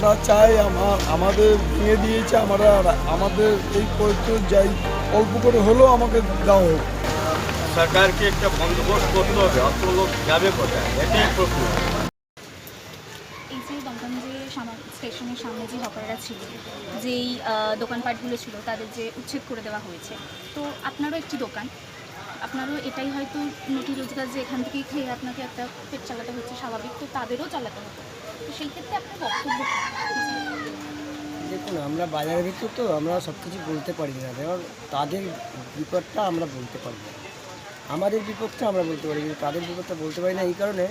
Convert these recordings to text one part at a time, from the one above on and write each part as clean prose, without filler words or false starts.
আমরা চাই আমাদের ভেঙে দিয়েছে, আমাদের এই পরিচয় যাই অল্প করে হলেও আমাকে দেওয়া হোক। সরকারকে একটা বন্দোবস্ত করতে হবে, অত লোক যাবে কোথায়, এটাই প্রশ্ন। এই যে দমদম যে স্টেশনের সামনে যে হকাররা ছিল, যেই দোকানপাটগুলো ছিল, তাদের যে উচ্ছেদ করে দেওয়া হয়েছে, তো আপনারও একটি দোকান, আপনারও এটাই হয়তো রুটি রোজগার যে এখান থেকেই খেয়ে আপনাকে একটা পেট চালাতে হচ্ছে, স্বাভাবিক, তো তাদেরও চালাতে হতো। তো সেই ক্ষেত্রে আপনার বক্তব্য দেখুন, আমরা বাজারের ভিতর তো আমরা সব কিছু বলতে পারি না, এবার তাদের বিপদটা আমরা বলতে পারি না, আমাদের বিপদটা আমরা বলতে পারি, কিন্তু তাদের বিপদটা বলতে পারি না। এই কারণে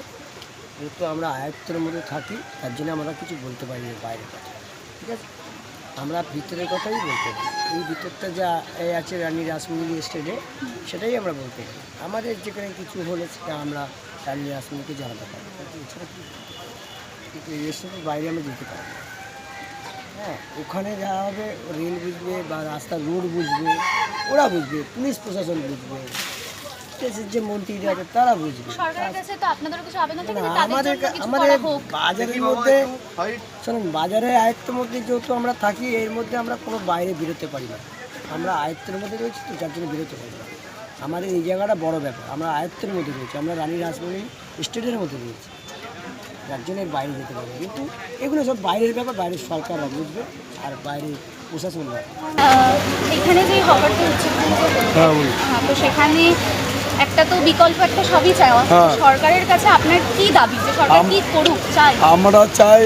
যেহেতু আমরা আয়ত্তের মধ্যে থাকি, তার জন্য আমরা কিছু বলতে পারি না বাইরের কথা, ঠিক আছে? আমরা ভিতরের কথাই বলতে পারি। এই ভিতরটা যা আছে রানী রাসমণি স্টেটে, সেটাই আমরা বলতে পারি। আমাদের যেখানে কিছু হলে সেটা আমরা রানী রাসমণিকে জানাতে পারি, এছাড়া কি, কিন্তু এই স্টেটের বাইরে আমরা যেতে পারি না। হ্যাঁ, ওখানে যাওয়া হবে, রেল বুঝবে বা রাস্তার রোড বুঝবে, ওরা বুঝবে, পুলিশ প্রশাসন বুঝবে, দেশের যে মন্ত্রীরা আছে তারা বুঝবে। সরকারের কাছে তো আপনাদের কিছু আবেদন থাকে যে আমাদের বাজারের মধ্যে শুনুন, বাজারের আয়ত্তের মধ্যে যেহেতু আমরা থাকি, এর মধ্যে আমরা কোনো বাইরে বেরোতে পারি না। আমরা আয়ত্তের মধ্যে রয়েছি, তো যার জন্য বেরোতে পারি না। আমাদের এই জায়গাটা বড় ব্যাপার, আমরা আয়ত্তের মধ্যে রয়েছি, আমরা রানী রাসমণি স্টেটের মধ্যে রয়েছি, যার জন্য এর বাইরে যেতে পারবে। কিন্তু এগুলো সব বাইরের ব্যাপার, বাইরের সরকাররা বুঝবে আর বাইরে প্রশাসনরা। এখানে যে হকারটা উচ্ছেদ তো সেখানে একটা তো বিকল্প একটা সবই চাওয়া, সরকারের কাছে আপনার কি দাবি যে সরকার কি করুক চাই? আমরা চাই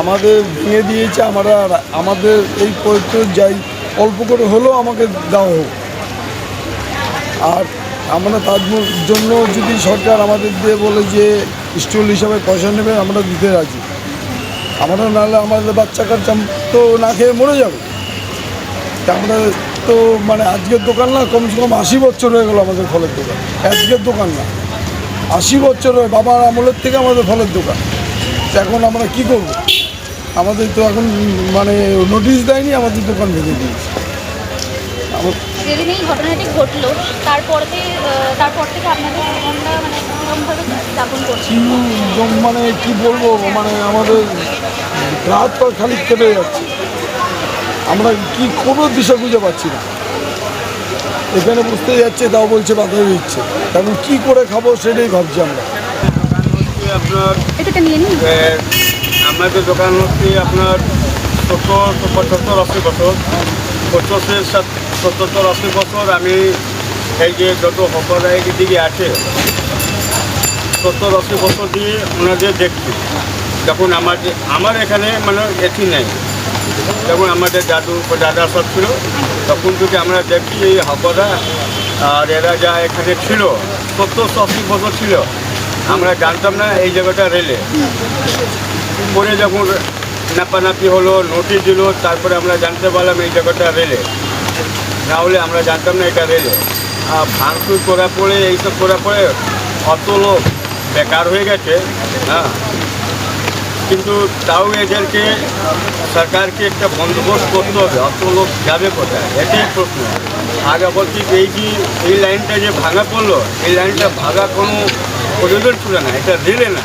আমাদের ভেঙে দিয়েছে, আমাদের এই পরিচয় যাই অল্প করে হলেও আমাকে দেওয়া হোক। আর আমরা তার জন্য যদি সরকার আমাদের দিয়ে বলে যে স্টল হিসাবে পয়সা নেবে, আমরা দিতে রাজি। আমরা নাহলে আমাদের বাচ্চা কাচ্চা তো না খেয়ে মরে যাবে। আমরা তো মানে আজকের দোকান না, কমসে কম 80 বছর হয়ে গেল আমাদের ফলের দোকান, আজকের দোকান না, 80 বছর হয়ে বাবার আমলের থেকে আমাদের ফলের দোকান। এখন আমরা কি করব? আমাদের তো এখন মানে নোটিশ দেয়নি, আমাদের দোকান ভেঙে দিয়েছে। যেদিন এই ঘটনাটি ঘটলো তারপর থেকে আপনাদের জীবনটা মানে কীরকমভাবে যাপন করছে? মানে কি বলবো, মানে আমাদের রাত পর খালি কেটে যাচ্ছে, আমরা কি কোনো দিশা খুঁজে পাচ্ছি না। এখানে বুঝতে যাচ্ছে, তাও বলছে বাধা দিচ্ছে, এখন কি করে খাবো সেটাই ভাবছি আমরা। আপনার এটা নিয়ে নিন। আমাদের দোকান হচ্ছে আপনার 70-75-80 বছর, 75-70-80 বছর। আমি এই যে যত হকাররা দিকে আছে 70-80 বছর দিয়ে ওনাদের দেখছি। যখন আমার এখানে মানে এটি নেই, যখন আমাদের দাদা সব ছিল, তখন থেকে আমরা দেখছি এই হকাররা আর এরা যা এখানে ছিল 70-80 বছর ছিল। আমরা জানতাম না এই জায়গাটা রেলে, পরে যখন নাপানাপি হলো, নোটিশ দিল, তারপরে আমরা জানতে পারলাম এই জায়গাটা রেলে, না হলে আমরা জানতাম না এটা রেলে। আর ভাঙচুর করার পরে, এইসব করার পরে অত লোক বেকার হয়ে গেছে। হ্যাঁ, কিন্তু তাও এদেরকে সরকারকে একটা বন্দোবস্ত করতে হবে, অত লোক যাবে কোথায়, এটাই প্রশ্ন। আগে বলছি এই লাইনটা যে ভাঙা পড়লো, এই লাইনটা ভাঙা কোনো প্রয়োজন ছিল না, এটা রেলে না,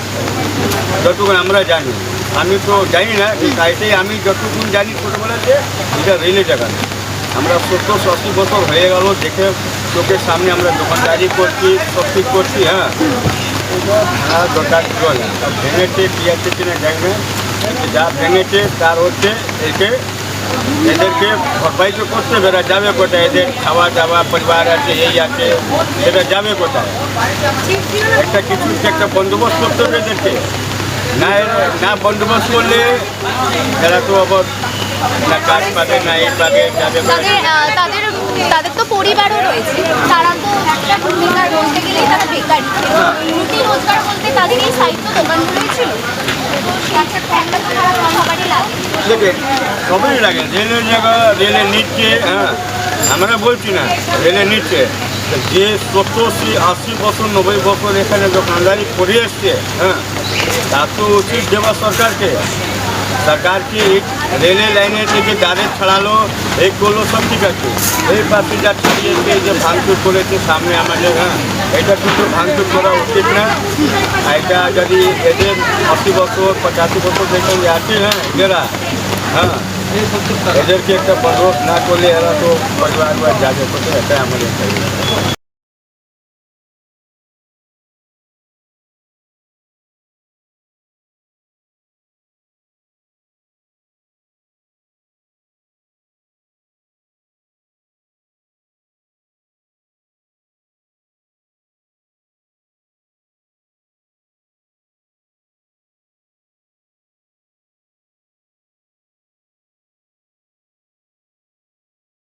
যতক্ষণ আমরা জানি। আমি তো জানি না, এটাই আমি যতক্ষণ জানি ছোটোবেলাতে এটা রেলে জায়গা না। আমরা 70-80 বছর হয়ে গেল দেখে চোখের সামনে আমরা দোকানদারি করছি, সব ঠিক করছি। হ্যাঁ, এটা ভাড়া দরকার ছিল না, ভেঙেছে কী আছে কিনা জানি না, যা ভেঙেছে তার হচ্ছে এদেরকে ভরপাই তো করতে হবে। এরা যাবে কোথায়? এদের খাওয়া দাওয়া পরিবার আছে, এই আছে, সেটা যাবে কোথায়? একটা বন্দোবস্ত করতে হবে এদেরকে। না বন্দোবস্ত করলে এরা তো আবার না কাজ পাবে, না এই পাবে, যাবে। তাদের তো পরিবারও রয়েছে, তারা তো একটা ভূমিকা বলতে গেলে তারা বেকারি, রুটি রোজগার বলতে তাদের এই সাহিত্য দোকানগুলোই ছিল। দেখে সবই লাগে, রেলের জায়গা, রেলের নিচ্ছে। হ্যাঁ, আমরা বলছি না, রেলের নিচ্ছে। যে 70-80 বছর 90 বছর এখানে দোকানদারি করে এসছে, হ্যাঁ, তা তো উচিত দেওয়া সরকারকে। রেলের লাইনের থেকে যাদের ছাড়ালো, এই করলো, সব ঠিক আছে। এই পাশে যা ছাড়িয়েছে, এই যে ভাঙচুর করেছে সামনে আমাদের, হ্যাঁ, এটা কিন্তু ভাঙচুর করা উচিত না। এটা যদি এদের 80 বছর 85 বছর যেখানে আছে, হ্যাঁ এরা, হ্যাঁ এদেরকে একটা বন্ধ না করলে এরা তো পরিবার যাবে কোথায়, এটাই আমাদের চাই।